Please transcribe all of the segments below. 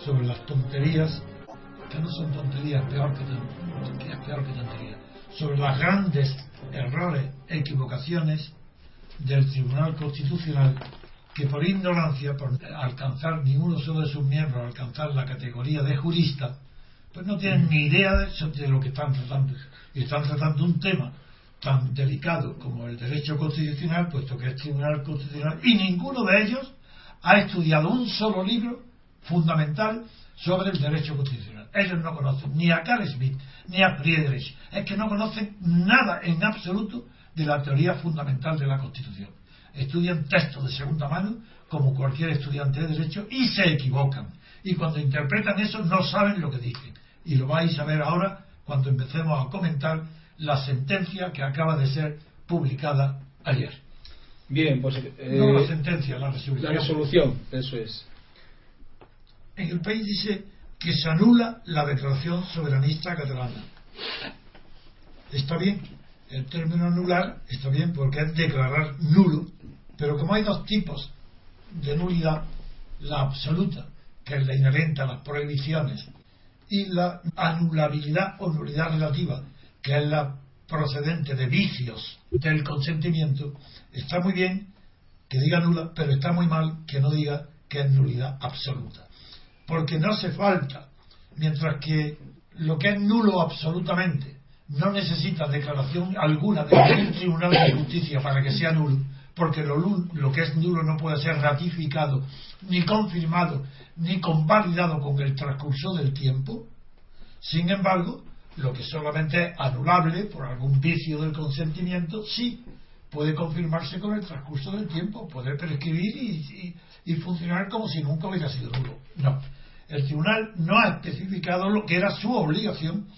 sobre las tonterías, que no son tonterías, que es peor que tonterías, sobre los grandes errores, equivocaciones del Tribunal Constitucional, que por ignorancia, por alcanzar ninguno solo de sus miembros, alcanzar la categoría de jurista, pues no tienen ni idea de lo que están tratando. Y están tratando un tema tan delicado como el derecho constitucional, puesto que es Tribunal Constitucional, y ninguno de ellos ha estudiado un solo libro fundamental sobre el derecho constitucional. Ellos no conocen ni a Carl Schmitt ni a Friedrich, es que no conocen nada en absoluto de la teoría fundamental de la Constitución. Estudian textos de segunda mano como cualquier estudiante de derecho y se equivocan, y cuando interpretan eso no saben lo que dicen, y lo vais a ver ahora cuando empecemos a comentar la sentencia que acaba de ser publicada ayer. Bien, pues no la sentencia, la resolución. La resolución, eso es. En El País dice que se anula la declaración soberanista catalana. Está bien, el término anular está bien porque es declarar nulo, pero como hay dos tipos de nulidad, la absoluta, que es la inherente a las prohibiciones, y la anulabilidad o nulidad relativa, que es la procedente de vicios del consentimiento, está muy bien que diga nula, pero está muy mal que no diga que es nulidad absoluta, porque no hace falta, mientras que lo que es nulo absolutamente no necesita declaración alguna de ningún tribunal de justicia para que sea nulo, porque lo que es nulo no puede ser ratificado, ni confirmado, ni convalidado con el transcurso del tiempo. Sin embargo, lo que solamente es anulable por algún vicio del consentimiento, sí puede confirmarse con el transcurso del tiempo, puede prescribir y funcionar como si nunca hubiera sido nulo. No, el tribunal no ha especificado lo que era su obligación,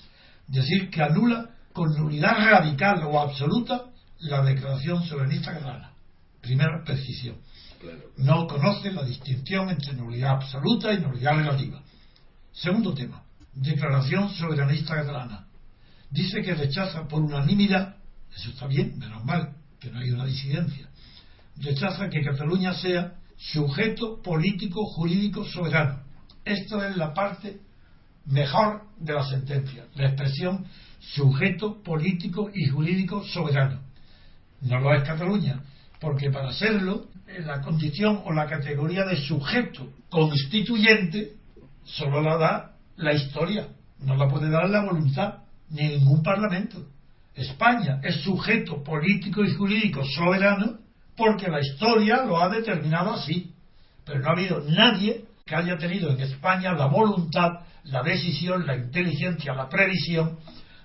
decir que anula con nulidad radical o absoluta la declaración soberanista catalana. Primera precisión. No conoce la distinción entre nulidad absoluta y nulidad relativa. Segundo tema, declaración soberanista catalana. Dice que rechaza por unanimidad, eso está bien, menos mal que no hay una disidencia, rechaza que Cataluña sea sujeto político jurídico soberano. Esto es la parte mejor de la sentencia, la expresión sujeto político y jurídico soberano. No lo es Cataluña, porque para serlo, la condición o la categoría de sujeto constituyente solo la da la historia, no la puede dar la voluntad, ni ningún parlamento. España es sujeto político y jurídico soberano porque la historia lo ha determinado así, pero no ha habido nadie que haya tenido en España la voluntad, la decisión, la inteligencia, la previsión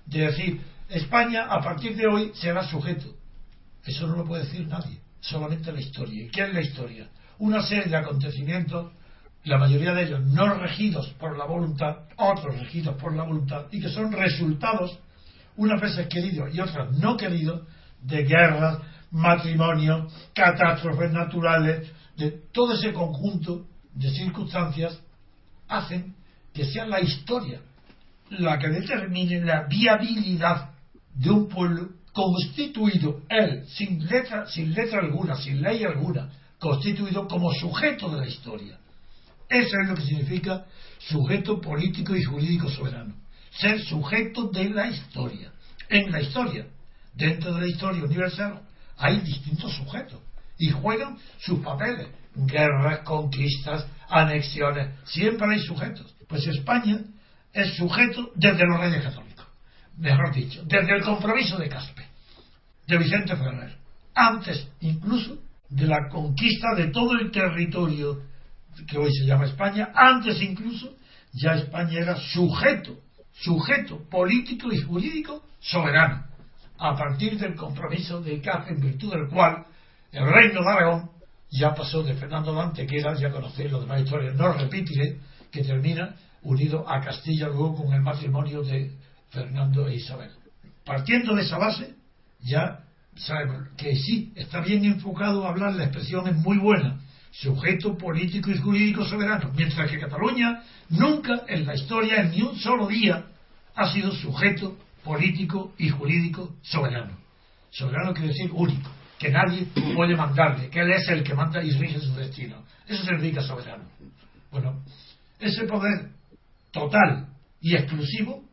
de decir España a partir de hoy será sujeto. Eso no lo puede decir nadie, solamente la historia. ¿Y qué es la historia? Una serie de acontecimientos, la mayoría de ellos no regidos por la voluntad, otros regidos por la voluntad, y que son resultados, unas veces queridos y otras no queridos, de guerras, matrimonios, catástrofes naturales, de todo ese conjunto de circunstancias hacen que sea la historia la que determine la viabilidad de un pueblo constituido, él, sin letra alguna, sin ley alguna, constituido como sujeto de la historia. Eso es lo que significa sujeto político y jurídico soberano. Ser sujeto de la historia. En la historia, dentro de la historia universal, hay distintos sujetos y juegan sus papeles. Guerras, conquistas, anexiones, siempre hay sujetos. Pues España es sujeto desde los Reyes Católicos, mejor dicho, desde el compromiso de Caspe, de Vicente Ferrer, antes incluso de la conquista de todo el territorio que hoy se llama España, antes incluso ya España era sujeto político y jurídico soberano, a partir del compromiso de Caspe, en virtud del cual el reino de Aragón ya pasó de Fernando de Antequera, ya conocéis las demás historias, no repetiré, que termina unido a Castilla luego con el matrimonio de Fernando e Isabel. Partiendo de esa base, ya sabemos que sí, está bien enfocado a hablar, la expresión es muy buena, sujeto político y jurídico soberano, mientras que Cataluña nunca en la historia, en ni un solo día, ha sido sujeto político y jurídico soberano. Soberano quiere decir único, que nadie puede mandarle, que él es el que manda y rige su destino. Eso significa soberano. Bueno, ese poder total y exclusivo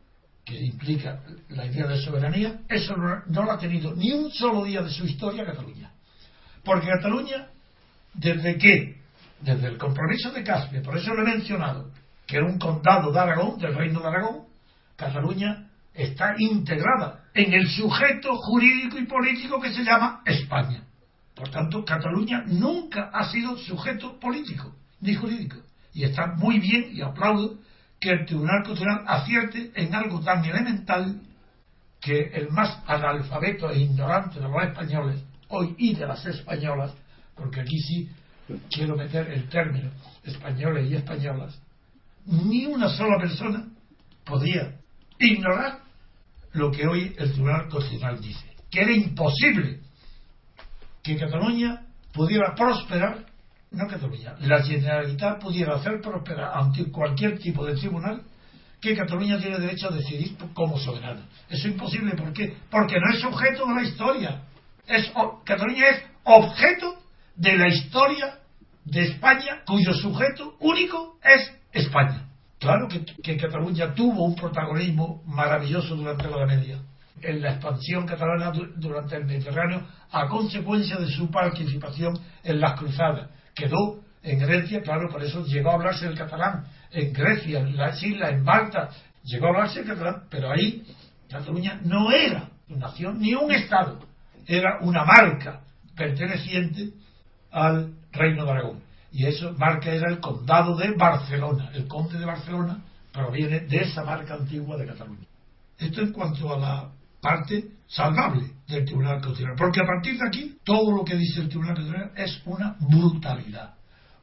que implica la idea de soberanía, eso no lo ha tenido ni un solo día de su historia Cataluña. Porque Cataluña, desde el compromiso de Caspe, por eso lo he mencionado, que era un condado de Aragón, del Reino de Aragón, Cataluña está integrada en el sujeto jurídico y político que se llama España. Por tanto, Cataluña nunca ha sido sujeto político ni jurídico. Y está muy bien, y aplaudo, que el Tribunal Constitucional acierte en algo tan elemental que el más analfabeto e ignorante de los españoles, hoy y de las españolas, porque aquí sí quiero meter el término españoles y españolas, ni una sola persona podía ignorar lo que hoy el Tribunal Constitucional dice, que era imposible que Cataluña pudiera prosperar, no Cataluña, la Generalitat pudiera hacer prosperar ante cualquier tipo de tribunal que Cataluña tiene derecho a decidir como soberana. Eso es imposible, ¿por qué? Porque no es objeto de la historia. Cataluña es objeto de la historia de España, cuyo sujeto único es España. Claro que Cataluña tuvo un protagonismo maravilloso durante la Edad Media, en la expansión catalana durante el Mediterráneo, a consecuencia de su participación en las cruzadas. Quedó en Grecia, claro, por eso llegó a hablarse el catalán. En Grecia, en las islas, en Malta, llegó a hablarse el catalán, pero ahí Cataluña no era una nación ni un estado, era una marca perteneciente al Reino de Aragón. Y esa marca era el Condado de Barcelona. El Conde de Barcelona proviene de esa marca antigua de Cataluña. Esto en cuanto a la parte salvable del Tribunal Constitucional. Porque a partir de aquí, todo lo que dice el Tribunal Constitucional es una brutalidad,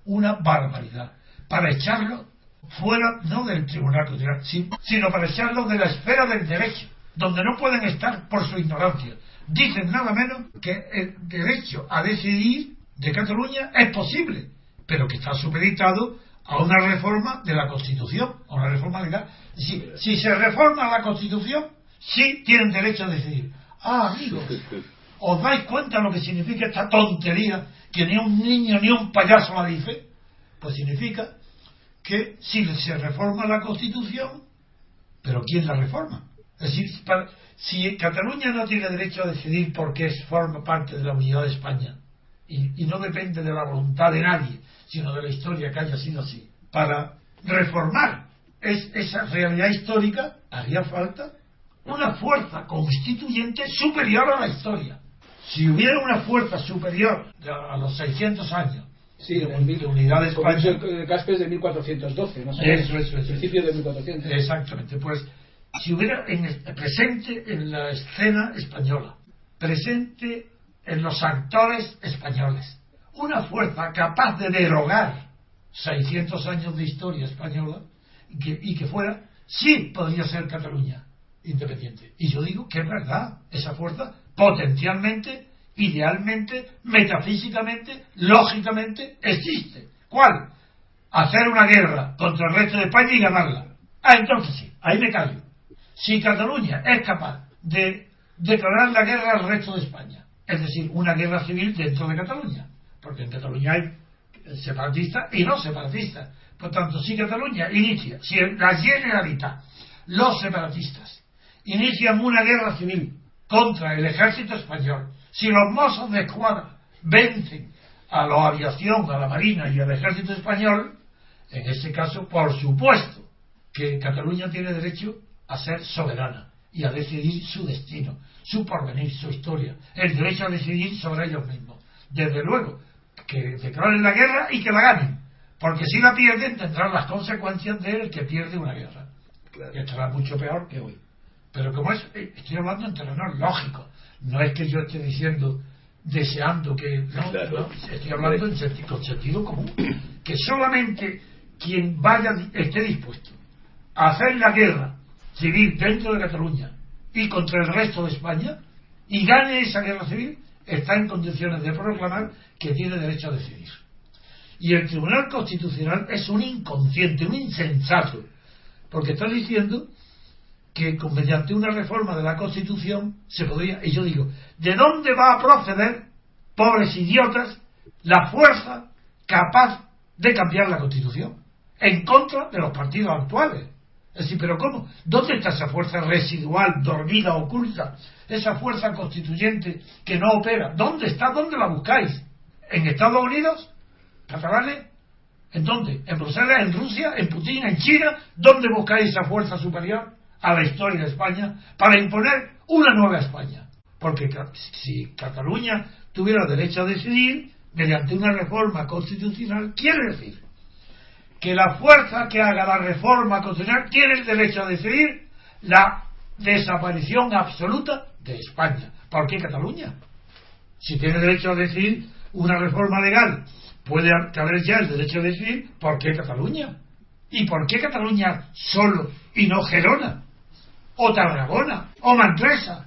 una barbaridad, para echarlo fuera, no del Tribunal Constitucional, sino para echarlo de la esfera del derecho, donde no pueden estar por su ignorancia. Dicen nada menos que el derecho a decidir de Cataluña es posible, pero que está supeditado a una reforma de la Constitución, a una reforma legal. Si se reforma la Constitución, sí tienen derecho a decidir. Amigos, ¿os dais cuenta lo que significa esta tontería que ni un niño ni un payaso la dice? Pues significa que si se reforma la Constitución, ¿pero quién la reforma? Es decir, si Cataluña no tiene derecho a decidir porque forma parte de la unidad de España y no depende de la voluntad de nadie, sino de la historia que haya sido así, para reformar esa realidad histórica haría falta una fuerza constituyente superior a la historia. Si hubiera una fuerza superior a los 600 años de unidad de España, el Caspe es de 1412, ¿no? Eso. Principio de 1400. Exactamente, pues si hubiera presente en la escena española, presente en los actores españoles, una fuerza capaz de derogar 600 años de historia española y que fuera, sí podría ser Cataluña independiente. Y yo digo que es verdad, esa fuerza potencialmente, idealmente, metafísicamente, lógicamente existe. ¿Cuál? Hacer una guerra contra el resto de España y ganarla. Entonces sí, ahí me callo. Si Cataluña es capaz de declarar la guerra al resto de España, es decir, una guerra civil dentro de Cataluña, porque en Cataluña hay separatistas y no separatistas. Por tanto, si Cataluña inicia, si la Generalitat, los separatistas, inician una guerra civil contra el ejército español, si los Mossos de Escuadra vencen a la aviación, a la marina y al ejército español, en ese caso, por supuesto, que Cataluña tiene derecho a ser soberana y a decidir su destino, su porvenir, su historia, el derecho a decidir sobre ellos mismos. Desde luego, que declaren la guerra y que la ganen, porque si la pierden tendrán las consecuencias del que pierde una guerra, claro, que estará mucho peor que hoy. Pero como estoy hablando en terrenos lógicos, no es que yo esté diciendo, deseando que no, claro, no, estoy hablando con sentido común, que solamente quien esté dispuesto a hacer la guerra civil dentro de Cataluña y contra el resto de España y gane esa guerra civil, está en condiciones de proclamar que tiene derecho a decidir. Y el Tribunal Constitucional es un inconsciente, un insensato, porque está diciendo que mediante una reforma de la Constitución se podría, y yo digo, ¿de dónde va a proceder, pobres idiotas, la fuerza capaz de cambiar la Constitución? en contra de los partidos actuales. Es decir, ¿pero cómo? ¿Dónde está esa fuerza residual, dormida, oculta? Esa fuerza constituyente que no opera. ¿Dónde está? ¿Dónde la buscáis? ¿En Estados Unidos? ¿Catalanes? ¿En dónde? ¿En Bruselas? ¿En Rusia? ¿En Putin? ¿En China? ¿Dónde buscáis esa fuerza superior a la historia de España para imponer una nueva España? Porque si Cataluña tuviera derecho a decidir mediante una reforma constitucional, quiere decir que la fuerza que haga la reforma constitucional tiene el derecho a decidir la desaparición absoluta de España. ¿Por qué Cataluña? Si tiene derecho a decidir una reforma legal, puede haber ya el derecho a decidir. ¿Por qué Cataluña? ¿Y por qué Cataluña solo y no Gerona? ¿O Tarragona? ¿O Manresa?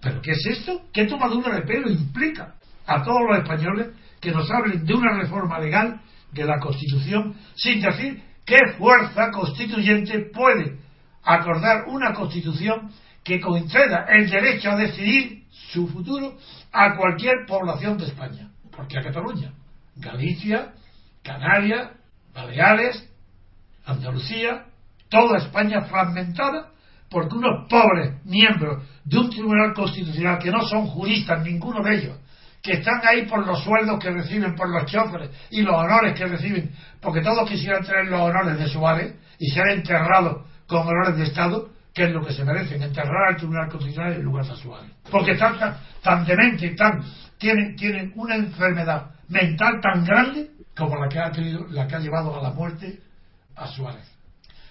¿Pero qué es esto? ¿Qué tomadura de pelo implica a todos los españoles que nos hablen de una reforma legal de la Constitución sin decir qué fuerza constituyente puede acordar una Constitución que conceda el derecho a decidir su futuro a cualquier población de España? Porque a Cataluña, Galicia, Canarias, Baleares, Andalucía, toda España fragmentada porque unos pobres miembros de un tribunal constitucional que no son juristas, ninguno de ellos, que están ahí por los sueldos que reciben, por los choferes y los honores que reciben, porque todos quisieran tener los honores de Suárez y ser enterrados con honores de Estado, que es lo que se merecen, enterrar al Tribunal Constitucional en lugar de Suárez. Porque están tan dementes, tienen una enfermedad mental tan grande como la que ha llevado a la muerte a Suárez.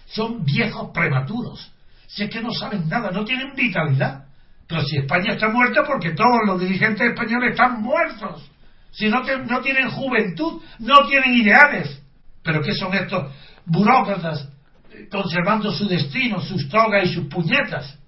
Son viejos prematuros. Si es que no saben nada, no tienen vitalidad. Pero si España está muerta, porque todos los dirigentes españoles están muertos. Si no tienen juventud, no tienen ideales. ¿Pero qué son estos burócratas conservando su destino, sus togas y sus puñetas?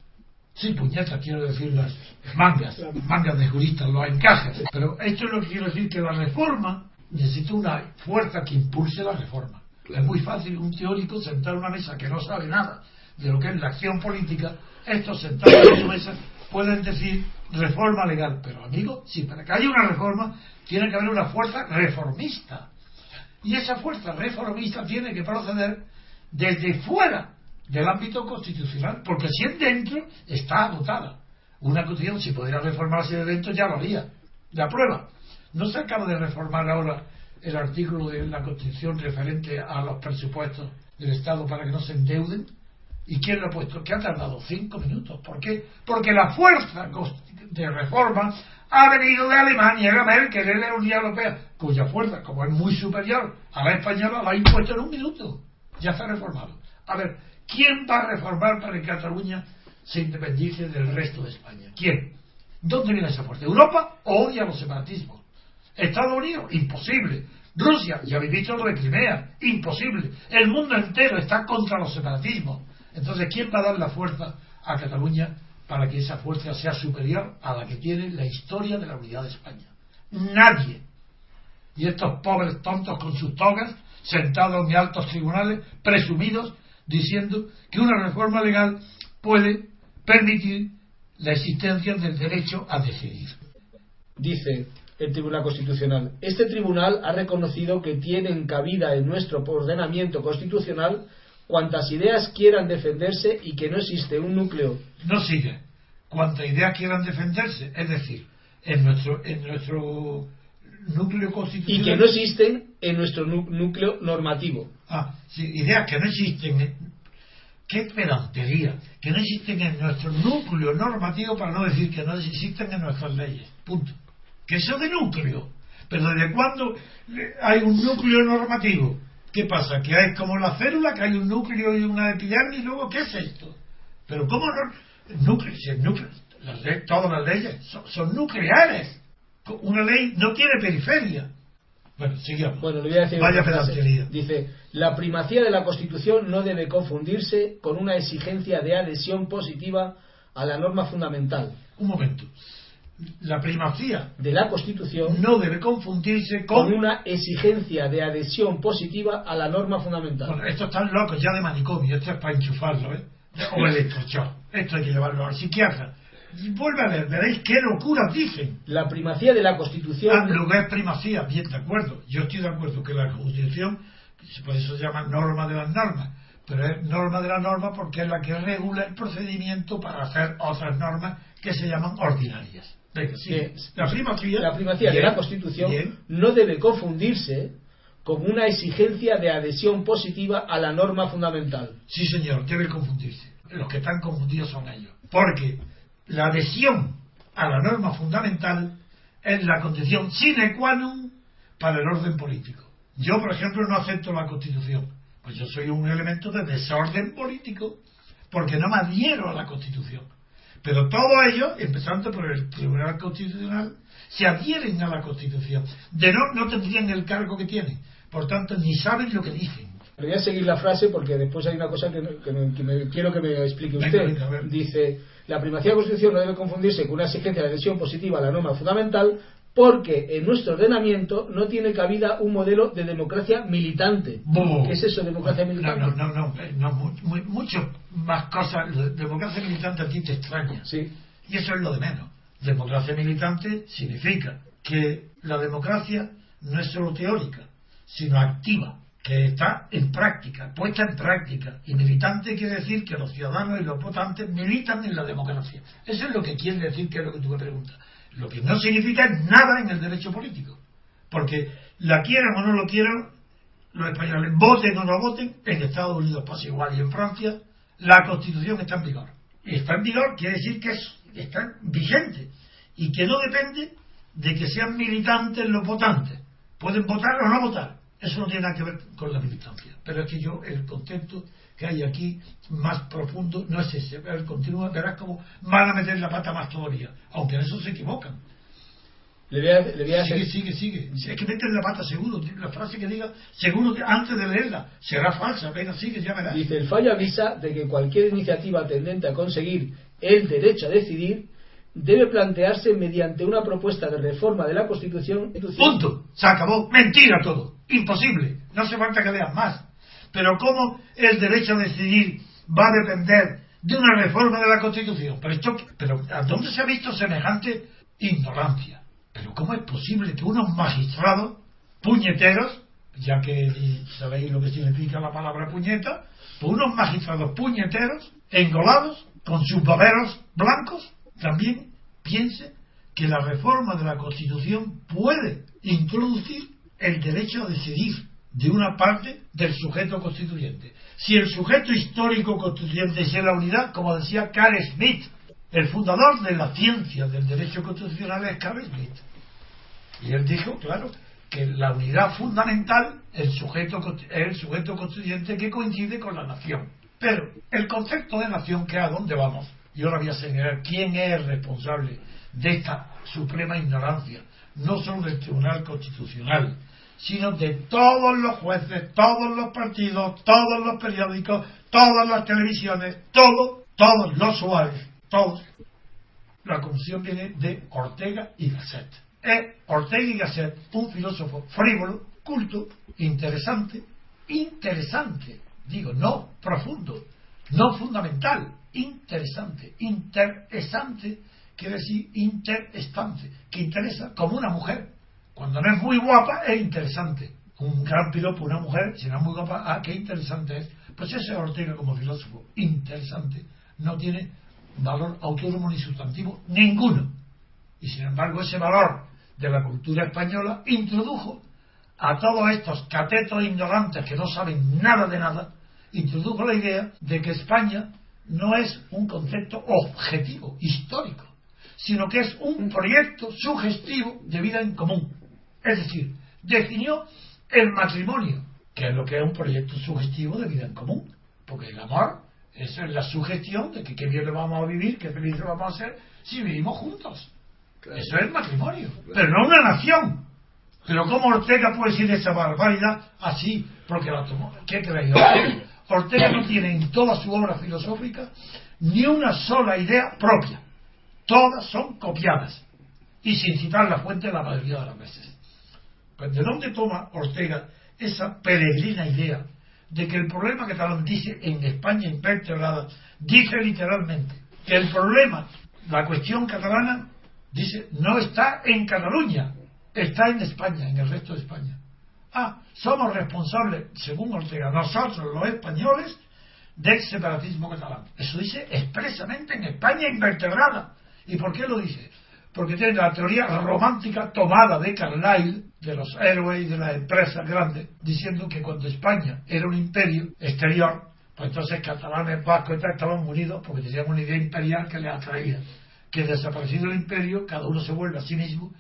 Sí, puñetas, quiero decir las mangas de juristas, los encajes. Pero esto es lo que quiero decir, que la reforma necesita una fuerza que impulse la reforma. Es muy fácil un teórico sentar en una mesa que no sabe nada de lo que es la acción política. Estos sentados en su mesa pueden decir reforma legal, pero amigos, sí, para que haya una reforma tiene que haber una fuerza reformista, y esa fuerza reformista tiene que proceder desde fuera del ámbito constitucional, porque si es dentro está agotada. Una constitución, si pudiera reformarse de dentro, ya lo haría. La prueba, no se acaba de reformar ahora el artículo de la Constitución referente a los presupuestos del Estado para que no se endeuden. ¿Y quién lo ha puesto? Que ha tardado 5 minutos. ¿Por qué? Porque la fuerza de reforma ha venido de Alemania, de Merkel, de la Unión Europea, cuya fuerza, como es muy superior a la española, la ha impuesto en 1 minuto. Ya está reformado. A ver, ¿quién va a reformar para que Cataluña se independice del resto de España? ¿Quién? ¿Dónde viene esa fuerza? ¿Europa odia los separatismos? ¿Estados Unidos? Imposible. Rusia, ya habéis visto lo de Crimea, imposible. El mundo entero está contra los separatismos. Entonces, ¿quién va a dar la fuerza a Cataluña para que esa fuerza sea superior a la que tiene la historia de la unidad de España? Nadie. Y estos pobres tontos con sus togas, sentados en altos tribunales, presumidos, diciendo que una reforma legal puede permitir la existencia del derecho a decidir. Dice el Tribunal Constitucional: este tribunal ha reconocido que tienen cabida en nuestro ordenamiento constitucional cuantas ideas quieran defenderse y que no existe un núcleo. No sigue. Cuantas ideas quieran defenderse, es decir, en nuestro núcleo constitucional. Y que no existen en nuestro núcleo normativo. Sí, ideas que no existen. ¡Qué pedantería! Que no existen en nuestro núcleo normativo, para no decir que no existen en nuestras leyes. Punto. Que eso de núcleo. Pero ¿desde cuándo hay un núcleo normativo? ¿Qué pasa? ¿Que es como la célula, que hay un núcleo y una epidermis? Y luego, ¿qué es esto? Pero ¿cómo no? Núcleo, si el núcleo, todas las leyes son nucleares. Una ley no tiene periferia. Bueno, sigamos. Bueno, le voy a decir. Vaya pedantería. Dice: la primacía de la Constitución no debe confundirse con una exigencia de adhesión positiva a la norma fundamental. Un momento. La primacía de la Constitución no debe confundirse con una exigencia de adhesión positiva a la norma fundamental. Bueno, estos están locos ya de manicomio, esto es para enchufarlo, o electrochoc. Esto hay que llevarlo al psiquiatra. Y vuelve a ver, veréis qué locuras dicen. La primacía de la Constitución. Lo que es primacía, bien, de acuerdo. Yo estoy de acuerdo que la Constitución por eso se llama norma de las normas, pero es norma de la norma porque es la que regula el procedimiento para hacer otras normas que se llaman ordinarias. Venga, sí. La primacía de la Constitución no debe confundirse con una exigencia de adhesión positiva a la norma fundamental. Sí, señor, debe confundirse. Los que están confundidos son ellos. Porque la adhesión a la norma fundamental es la condición sine qua non para el orden político. Yo, por ejemplo, no acepto la Constitución. Pues yo soy un elemento de desorden político porque no me adhiero a la Constitución. Pero todos ellos, empezando por el Tribunal Constitucional, se adhieren a la Constitución. De no tendrían el cargo que tienen. Por tanto, ni saben lo que dicen. Pero voy a seguir la frase porque después hay una cosa que quiero que me explique usted. Venga, dice, la primacía de la Constitución no debe confundirse con una exigencia de adhesión positiva a la norma fundamental porque en nuestro ordenamiento no tiene cabida un modelo de democracia militante. ¿Qué es eso, democracia militante? No, mucho más cosas. Democracia militante a ti te extraña. Sí. Y eso es lo de menos. Democracia militante significa que la democracia no es solo teórica, sino activa, que está en práctica, puesta en práctica. Y militante quiere decir que los ciudadanos y los votantes militan en la democracia. Eso es lo que quiere decir, que es lo que tú me preguntas. Lo que no significa nada en el derecho político. Porque la quieran o no lo quieran, los españoles, voten o no voten, en Estados Unidos pasa igual y en Francia, la Constitución está en vigor. Y está en vigor quiere decir que está vigente y que no depende de que sean militantes los votantes. Pueden votar o no votar. Eso no tiene nada que ver con la militancia. Pero es que el concepto que hay aquí más profundo no es ese. El continuo, verás cómo van a meter la pata más todavía. Aunque en eso se equivocan. Le voy a hacer... Sigue. Es que meten la pata seguro. La frase que diga, seguro que antes de leerla será falsa. Venga, sigue, ya verás. Dice, el fallo avisa de que cualquier iniciativa tendente a conseguir el derecho a decidir debe plantearse mediante una propuesta de reforma de la Constitución. Punto. Se acabó. Mentira todo. Imposible. No hace falta que leas más. Pero ¿cómo el derecho a decidir va a depender de una reforma de la Constitución? Pero ¿a dónde se ha visto semejante ignorancia? Pero ¿cómo es posible que unos magistrados puñeteros, ya que sabéis lo que significa la palabra puñeta, pues unos magistrados puñeteros, engolados, con sus baberos blancos, también piense que la reforma de la Constitución puede introducir el derecho a decidir de una parte del sujeto constituyente? Si el sujeto histórico constituyente es la unidad, como decía Carl Schmitt, el fundador de la ciencia del derecho constitucional es Carl Schmitt. Y él dijo, claro, que la unidad fundamental es el sujeto constituyente que coincide con la nación. Pero el concepto de nación, que es a dónde vamos, yo ahora voy a señalar quién es el responsable de esta suprema ignorancia, no solo del Tribunal Constitucional, sino de todos los jueces, todos los partidos, todos los periódicos, todas las televisiones, todos los Suárez, todos. La conclusión viene de Ortega y Gasset. Es Ortega y Gasset, un filósofo frívolo, culto, interesante, digo, no profundo, no fundamental, interesante quiere decir interestante, que interesa como una mujer. Cuando no es muy guapa es interesante. Un gran piropo, una mujer, si no es muy guapa, qué interesante es. Pues ese es Ortega como filósofo, interesante. No tiene valor autónomo ni sustantivo ninguno. Y sin embargo ese valor de la cultura española introdujo a todos estos catetos ignorantes que no saben nada de nada, introdujo la idea de que España no es un concepto objetivo, histórico, sino que es un proyecto sugestivo de vida en común. Es decir, definió el matrimonio, que es lo que es un proyecto sugestivo de vida en común, porque el amor, eso es la sugestión de que qué bien lo vamos a vivir, qué felices vamos a ser si vivimos juntos. Claro. Eso es el matrimonio, claro. Pero no una nación. Pero ¿cómo Ortega puede decir esa barbaridad así? Porque la tomó. ¿Qué creéis? Ortega no tiene en toda su obra filosófica ni una sola idea propia. Todas son copiadas y sin citar la fuente la mayoría de las veces. Pues ¿de dónde toma Ortega esa peregrina idea de que el problema catalán, dice en España invertebrada, dice literalmente que el problema, la cuestión catalana, dice, no está en Cataluña, está en España, en el resto de España? somos responsables, según Ortega, nosotros los españoles, del separatismo catalán. Eso dice expresamente en España invertebrada. ¿Y por qué lo dice? Porque tiene la teoría romántica tomada de Carlyle, de los héroes y de las empresas grandes, diciendo que cuando España era un imperio exterior, pues entonces catalanes, vascos y tal estaban unidos porque tenían una idea imperial que les atraía. Que desaparecido el imperio, cada uno se vuelve a sí mismo,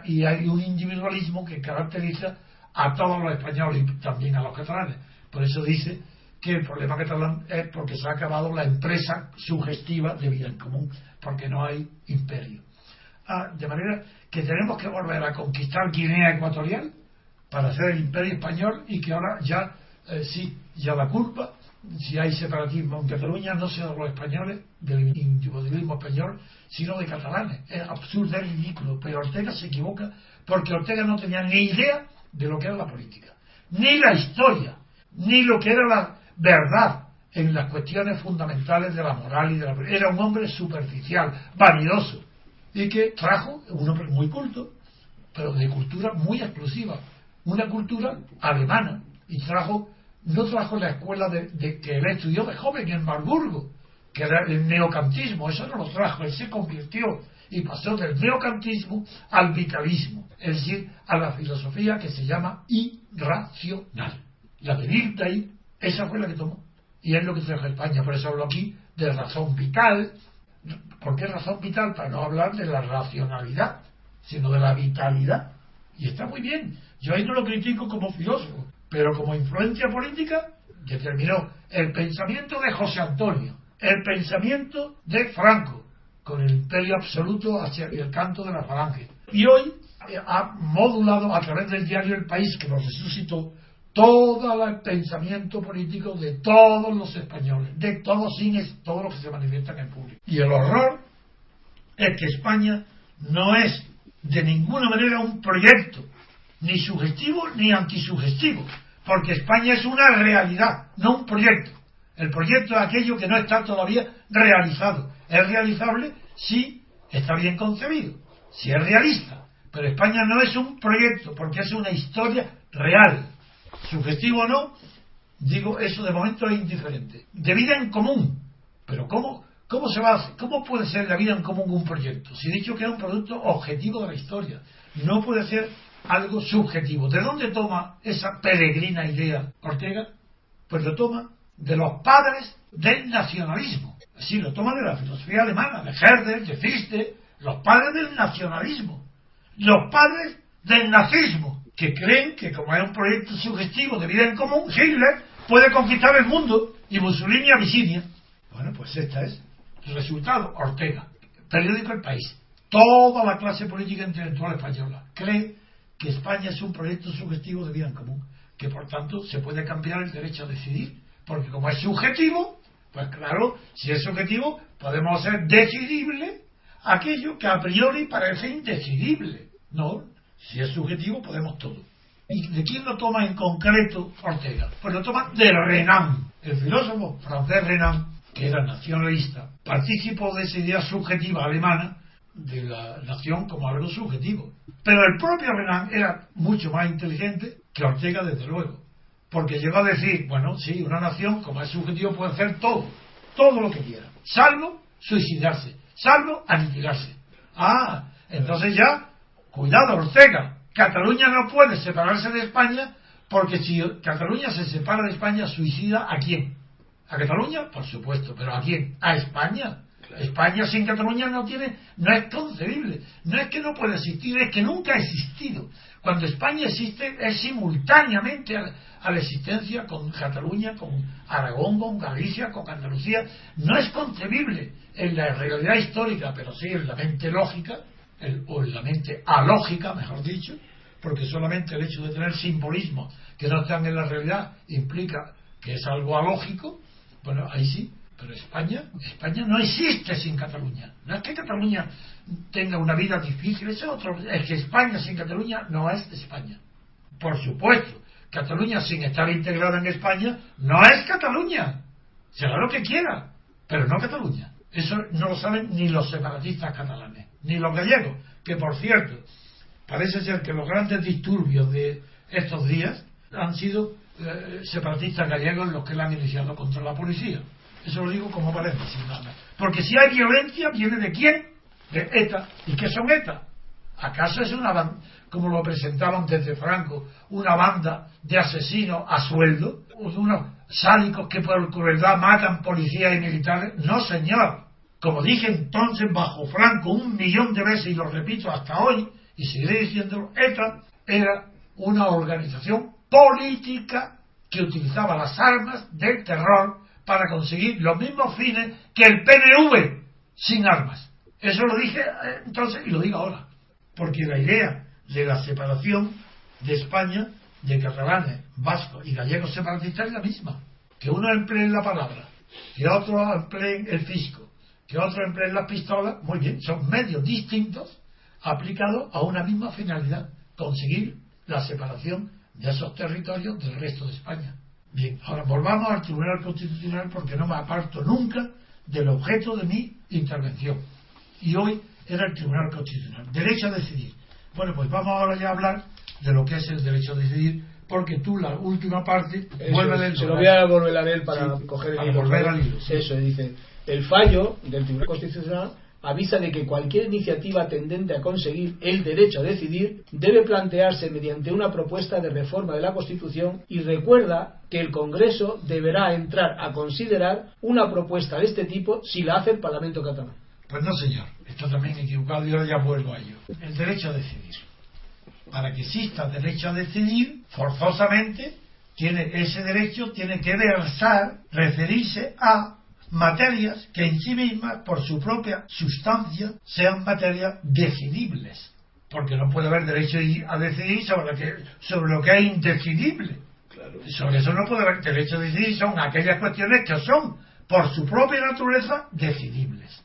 y hay un individualismo que caracteriza a todos los españoles y también a los catalanes. Por eso dice que el problema catalán es porque se ha acabado la empresa sugestiva de vida en común, porque no hay imperio. De manera que tenemos que volver a conquistar Guinea Ecuatorial para hacer el imperio español, y que ahora ya ya la culpa, si hay separatismo en Cataluña, no sea de los españoles, del individualismo español, sino de catalanes. Es absurdo, es ridículo, pero Ortega se equivoca, porque Ortega no tenía ni idea de lo que era la política, ni la historia, ni lo que era la verdad en las cuestiones fundamentales de la moral y de la política. Era un hombre superficial, vanidoso, y que trajo un hombre muy culto, pero de cultura muy exclusiva, una cultura alemana, y no trajo la escuela de que él estudió de joven en Marburgo, que era el neocantismo. Eso no lo trajo, él se convirtió y pasó del neocantismo al vitalismo, es decir, a la filosofía que se llama irracional. La de Wittgenstein, esa fue la que tomó, y es lo que trajo a España. Por eso hablo aquí de razón vital. ¿Por qué razón vital? Para no hablar de la racionalidad, sino de la vitalidad. Y está muy bien. Yo ahí no lo critico como filósofo, pero como influencia política determinó el pensamiento de José Antonio, el pensamiento de Franco, con el imperio absoluto hacia el canto de la falange. Y hoy ha modulado a través del diario El País, que nos resucitó, todo el pensamiento político de todos los españoles, de todos los que se manifiestan en público. Y el horror es que España no es de ninguna manera un proyecto, ni sugestivo ni antisugestivo, porque España es una realidad, no un proyecto. El proyecto es aquello que no está todavía realizado. Es realizable si está bien concebido, si es realista. Pero España no es un proyecto, porque es una historia real. Sugestivo o no, digo, eso de momento es indiferente. De vida en común. Pero ¿cómo se va a hacer? ¿Cómo puede ser la vida en común un proyecto? Si he dicho que es un producto objetivo de la historia, no puede ser algo subjetivo. ¿De dónde toma esa peregrina idea Ortega? Pues lo toma de los padres del nacionalismo. Sí, lo toma de la filosofía alemana, de Herder, de Fichte, los padres del nacionalismo, los padres del nazismo, que creen que como es un proyecto sugestivo de vida en común, Hitler puede conquistar el mundo y Mussolini Abisinia. Bueno, pues esta es el resultado. Ortega, periódico El País. Toda la clase política intelectual española cree que España es un proyecto sugestivo de vida en común, que por tanto se puede cambiar el derecho a decidir, porque como es subjetivo, pues claro, si es subjetivo podemos hacer decidible aquello que a priori parece indecidible. No, si es subjetivo podemos todo. ¿Y de quién lo toma en concreto Ortega? Pues lo toma de Renan, el filósofo francés Renan, que era nacionalista, participó de esa idea subjetiva alemana de la nación como algo subjetivo. Pero el propio Renan era mucho más inteligente que Ortega, desde luego, porque llegó a decir, bueno, sí, una nación como es subjetivo puede hacer todo lo que quiera, salvo suicidarse, salvo aniquilarse. Entonces ya, cuidado Ortega, Cataluña no puede separarse de España, porque si Cataluña se separa de España, ¿suicida a quién? ¿A Cataluña? Por supuesto, pero ¿a quién? ¿A España? Claro. España sin Cataluña no es concebible. No es que no pueda existir, es que nunca ha existido. Cuando España existe es simultáneamente a la existencia con Cataluña, con Aragón, con Galicia, con Andalucía. No es concebible en la realidad histórica, pero sí en la mente lógica, o en la mente alógica, mejor dicho, porque solamente el hecho de tener simbolismos que no están en la realidad implica que es algo alógico. Bueno, ahí sí, pero España no existe sin Cataluña. No es que Cataluña tenga una vida difícil, es que España sin Cataluña no es España. Por supuesto, Cataluña sin estar integrada en España no es Cataluña. Será lo que quiera, pero no Cataluña. Eso no lo saben ni los separatistas catalanes, ni los gallegos, que por cierto, parece ser que los grandes disturbios de estos días han sido separatistas gallegos los que la han iniciado contra la policía. Eso lo digo como paréntesis, nada. Porque si hay violencia, ¿viene de quién? De ETA. ¿Y qué son ETA? ¿Acaso es una banda, como lo presentaban desde Franco, una banda de asesinos a sueldo? ¿O de unos sádicos que por crueldad matan policías y militares? No, señor. Como dije entonces bajo Franco 1.000.000 de veces, y lo repito hasta hoy, y seguiré diciéndolo, ETA era una organización política que utilizaba las armas del terror para conseguir los mismos fines que el PNV sin armas. Eso lo dije entonces y lo digo ahora. Porque la idea de la separación de España de catalanes, vascos y gallegos separatistas es la misma. Que uno emplee la palabra, que otro emplee el fisco, que otro emplee las pistolas, muy bien, son medios distintos aplicados a una misma finalidad, conseguir la separación de esos territorios del resto de España. Bien, ahora volvamos al Tribunal Constitucional porque no me aparto nunca del objeto de mi intervención. Y hoy era el Tribunal Constitucional. Derecho a decidir. Bueno, pues vamos ahora ya a hablar de lo que es el derecho a decidir, porque tú la última parte vuelve del... Se lo voy a volver a leer para coger el para hilo. Volver al hilo. Eso, dice, el fallo del Tribunal Constitucional avisa de que cualquier iniciativa tendente a conseguir el derecho a decidir debe plantearse mediante una propuesta de reforma de la Constitución y recuerda que el Congreso deberá entrar a considerar una propuesta de este tipo si la hace el Parlamento catalán. Pues no, señor, está también equivocado y ahora ya vuelvo a ello. El derecho a decidir. Para que exista derecho a decidir, forzosamente, ese derecho tiene que versar, referirse a materias que en sí mismas, por su propia sustancia, sean materias decidibles. Porque no puede haber derecho a decidir sobre lo que es indecidible. Claro. Sobre eso no puede haber derecho a decidir, son aquellas cuestiones que son, por su propia naturaleza, decidibles.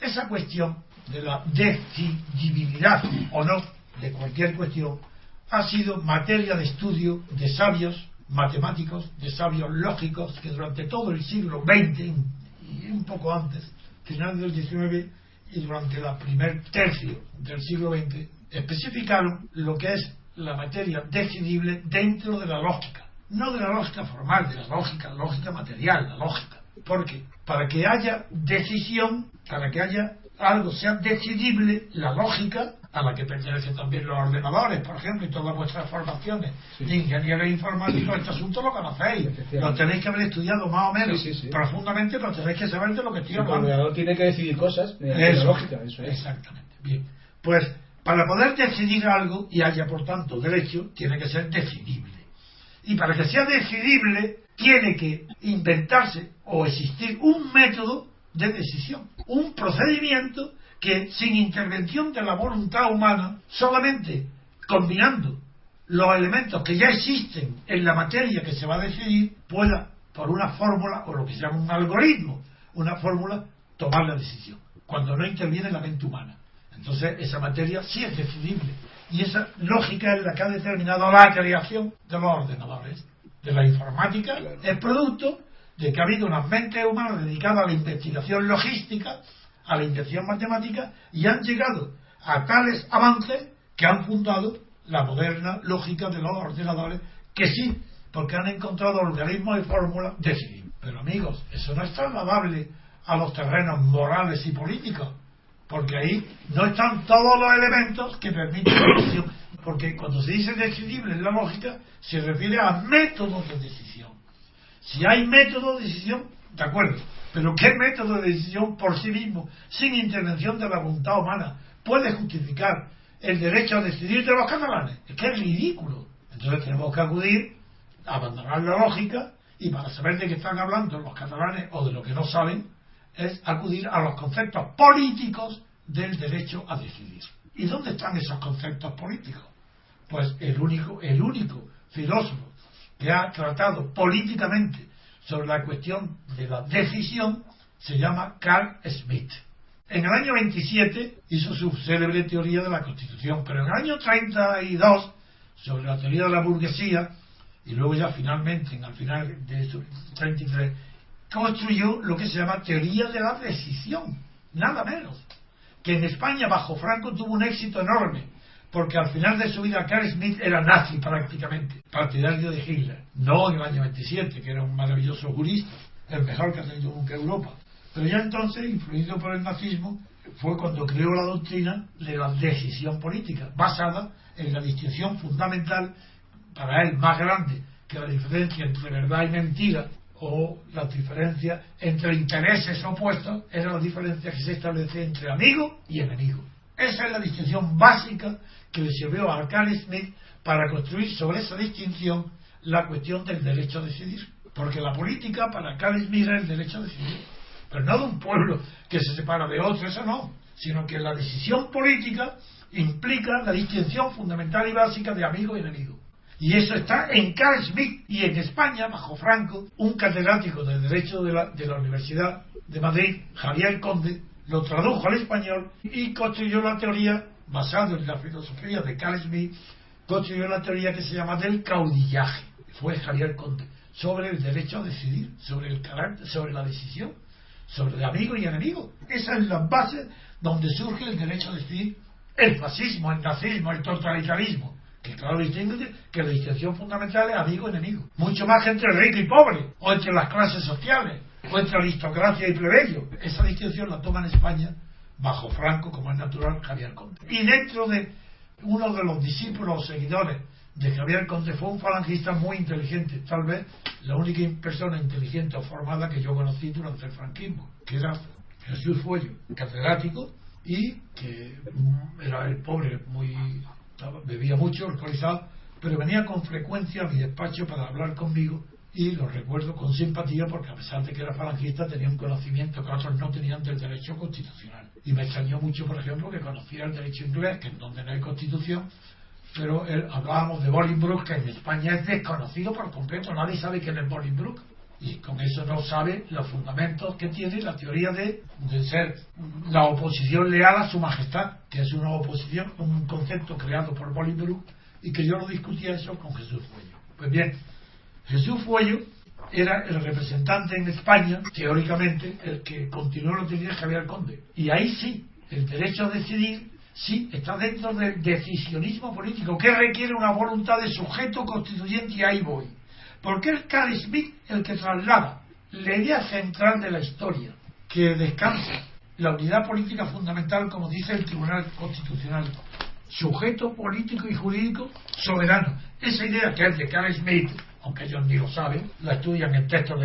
Esa cuestión de la decidibilidad o no de cualquier cuestión ha sido materia de estudio de sabios matemáticos, de sabios lógicos que durante todo el siglo XX y un poco antes, final del XIX y durante el primer tercio del siglo XX, especificaron lo que es la materia decidible dentro de la lógica, no de la lógica formal, de la lógica material, la lógica. Porque para que haya decisión, para que haya algo sea decidible, la lógica, a la que pertenecen también los ordenadores, por ejemplo, y todas vuestras formaciones de ingeniería informática, este asunto lo conocéis, lo tenéis que haber estudiado más o menos profundamente, pero tenéis que saber de lo que estoy hablando. El ordenador tiene que decidir cosas mediante la lógica, eso es. Exactamente. Bien, pues para poder decidir algo y haya por tanto derecho, tiene que ser decidible. Y para que sea decidible, tiene que inventarse o existir un método de decisión, un procedimiento que sin intervención de la voluntad humana, solamente combinando los elementos que ya existen en la materia que se va a decidir, pueda, por una fórmula o lo que se llama un algoritmo, una fórmula, tomar la decisión, cuando no interviene la mente humana. Entonces esa materia sí es decidible, y esa lógica es la que ha determinado la creación de los ordenadores, de la informática. Claro. Es producto de que ha habido unas mentes humanas dedicadas a la investigación logística, a la intención matemática, y han llegado a tales avances que han fundado la moderna lógica de los ordenadores, que sí, porque han encontrado algoritmos y fórmulas decidibles. Pero amigos, eso no es trasladable a los terrenos morales y políticos, porque ahí no están todos los elementos que permiten la decisión, porque cuando se dice decidible en la lógica se refiere a métodos de decisión. Si hay método de decisión, de acuerdo, pero ¿qué método de decisión por sí mismo, sin intervención de la voluntad humana, puede justificar el derecho a decidir de los catalanes? Es que es ridículo. Entonces tenemos que acudir a abandonar la lógica, y para saber de qué están hablando los catalanes o de lo que no saben, es acudir a los conceptos políticos del derecho a decidir. ¿Y dónde están esos conceptos políticos? Pues el único filósofo que ha tratado políticamente sobre la cuestión de la decisión se llama Carl Schmitt. En el año 27 hizo su célebre teoría de la Constitución, pero en el año 32, sobre la teoría de la burguesía, y luego ya finalmente, al final de 33, construyó lo que se llama teoría de la decisión, nada menos. Que en España bajo Franco tuvo un éxito enorme, porque al final de su vida Carl Schmitt era nazi prácticamente, partidario de Hitler, no en el año 27, que era un maravilloso jurista, el mejor que ha tenido nunca Europa, pero ya entonces, influido por el nazismo, fue cuando creó la doctrina de la decisión política, basada en la distinción fundamental, para él más grande que la diferencia entre verdad y mentira, o la diferencia entre intereses opuestos, era la diferencia que se establece entre amigo y enemigo. Esa es la distinción básica que le sirvió a Carl Schmitt para construir sobre esa distinción la cuestión del derecho a decidir. Porque la política para Carl Schmitt era el derecho a decidir, pero no de un pueblo que se separa de otro, eso no, sino que la decisión política implica la distinción fundamental y básica de amigo y enemigo. Y eso está en Carl Schmitt. Y en España, bajo Franco, un catedrático de Derecho de la Universidad de Madrid, Javier Conde, lo tradujo al español y construyó la teoría, basado en la filosofía de Carl Schmitt, construyó la teoría que se llama del caudillaje. Fue Javier Conde, sobre el derecho a decidir, sobre el carácter, sobre la decisión, sobre el amigo y enemigo. Esa es la base donde surge el derecho a decidir. El fascismo, el nazismo, el totalitarismo, que claro distingue que la distinción fundamental es amigo-enemigo, mucho más que entre rico y pobre, o entre las clases sociales, o entre aristocracia y plebeyo. Esa distinción la toma en España, bajo Franco, como es natural, Javier Conde. Y dentro de uno de los discípulos o seguidores de Javier Conde fue un falangista muy inteligente, tal vez la única persona inteligente o formada que yo conocí durante el franquismo, que era Jesús Fuello, catedrático, y que era el pobre, bebía mucho, alcoholizado, pero venía con frecuencia a mi despacho para hablar conmigo, y lo recuerdo con simpatía porque a pesar de que era falangista tenía un conocimiento que otros no tenían del derecho constitucional, y me extrañó mucho, por ejemplo, que conociera el derecho inglés, que en donde no hay constitución, pero hablábamos de Bolingbroke, que en España es desconocido por completo, nadie sabe quién es Bolingbroke, y con eso no sabe los fundamentos que tiene la teoría de ser la oposición leal a su majestad, que es una oposición, un concepto creado por Bolingbroke, y que yo lo discutía eso con Jesús Fuello. Pues bien, Jesús Fuello era el representante en España, teóricamente, el que continuó lo tenía Javier Conde, y ahí sí, el derecho a decidir sí está dentro del decisionismo político, que requiere una voluntad de sujeto constituyente, y ahí voy. Porque es Carl Schmitt el que traslada la idea central de la historia, que descansa la unidad política fundamental, como dice el Tribunal Constitucional, sujeto político y jurídico soberano. Esa idea, que es de Carl Schmitt, aunque ellos ni lo saben, la estudian en textos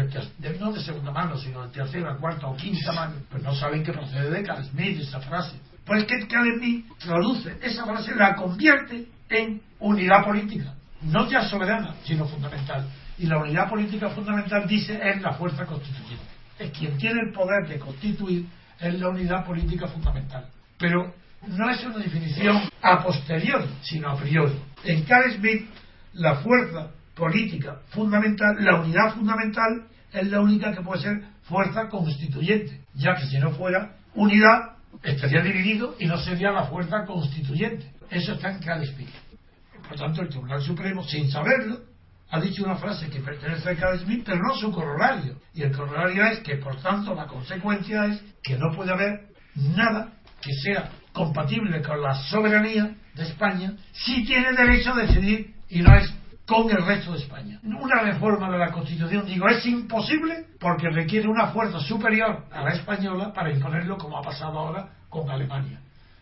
no de segunda mano, sino de tercera, cuarta o quinta mano, pues no saben que procede de Carl Schmitt esa frase. Pues que Carl Schmitt traduce esa frase, la convierte en unidad política, no ya soberana, sino fundamental. Y la unidad política fundamental, dice, es la fuerza constituyente. Es quien tiene el poder de constituir, es la unidad política fundamental. Pero no es una definición a posteriori, sino a priori. En Carl Schmitt, la fuerza política fundamental, la unidad fundamental, es la única que puede ser fuerza constituyente, ya que si no fuera unidad, estaría dividido y no sería la fuerza constituyente. Eso está en Carl Schmitt. Por tanto, el Tribunal Supremo, sin saberlo, ha dicho una frase que pertenece a Carl Schmitt, pero no su corolario. Y el corolario es que, por tanto, la consecuencia es que no puede haber nada que sea compatible con la soberanía de España si tiene derecho a decidir y no es con el resto de España. Una reforma de la Constitución, digo, es imposible porque requiere una fuerza superior a la española para imponerlo, como ha pasado ahora con Alemania.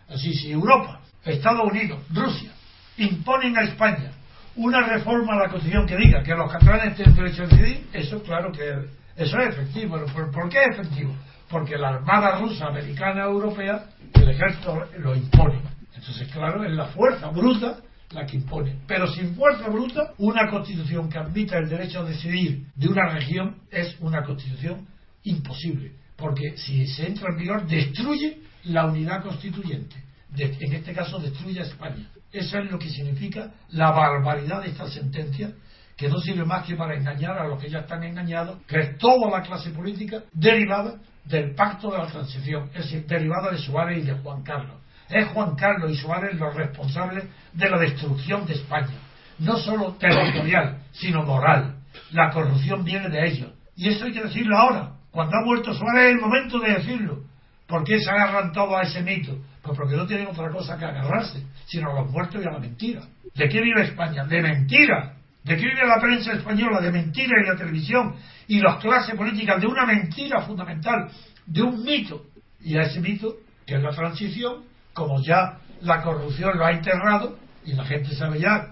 Así, si Europa, Estados Unidos, Rusia imponen a España una reforma a la Constitución que diga que los catalanes tienen derecho a decidir, eso claro que eso es efectivo. ¿Por qué es efectivo? Porque la Armada rusa, americana, europea, el ejército lo impone. Entonces, claro, es la fuerza bruta la que impone. Pero sin fuerza bruta, una Constitución que admita el derecho a decidir de una región es una Constitución imposible. Porque si se entra en vigor, destruye la unidad constituyente. En este caso, destruye a España. Eso es lo que significa la barbaridad de esta sentencia, que no sirve más que para engañar a los que ya están engañados, que es toda la clase política derivada del pacto de la transición, es decir, derivada de Suárez y de Juan Carlos. Es Juan Carlos y Suárez los responsables de la destrucción de España, no solo territorial, sino moral. La corrupción viene de ellos, y eso hay que decirlo ahora. Cuando ha muerto Suárez es el momento de decirlo, ¿Por qué se agarran todos a ese mito? Pues porque no tienen otra cosa que agarrarse, sino a los muertos y a la mentira. ¿De qué vive España? De mentira. ¿De qué vive la prensa española? De mentira, y la televisión y las clases políticas de una mentira fundamental, de un mito. Y a ese mito, que es la transición, como ya la corrupción lo ha enterrado y la gente sabe ya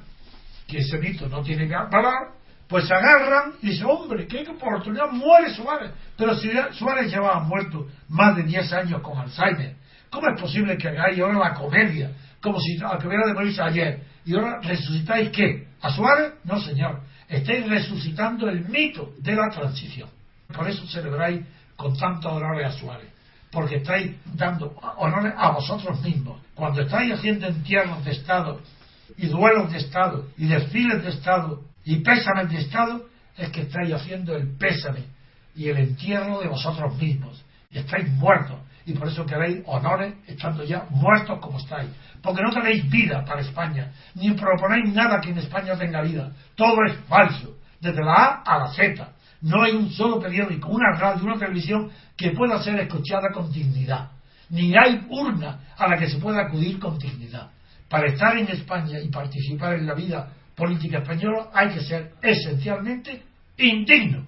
que ese mito no tiene que parar, pues se agarran y dicen, hombre, qué oportunidad, muere Suárez. Pero si Suárez llevaba muerto más de 10 años con Alzheimer, ¿cómo es posible que hagáis ahora la comedia? Como si acabara de morirse ayer. ¿Y ahora resucitáis qué? ¿A Suárez? No, señor. Estáis resucitando el mito de la transición. Por eso celebráis con tantos honores a Suárez. Porque estáis dando honores a vosotros mismos. Cuando estáis haciendo entierros de Estado y duelos de Estado y desfiles de Estado y pésames de Estado, es que estáis haciendo el pésame y el entierro de vosotros mismos. Y estáis muertos. Y por eso queréis honores estando ya muertos como estáis. Porque no tenéis vida para España, ni proponéis nada que en España tenga vida. Todo es falso, desde la A a la Z. No hay un solo periódico, una radio, una televisión que pueda ser escuchada con dignidad. Ni hay urna a la que se pueda acudir con dignidad. Para estar en España y participar en la vida política española hay que ser esencialmente indigno.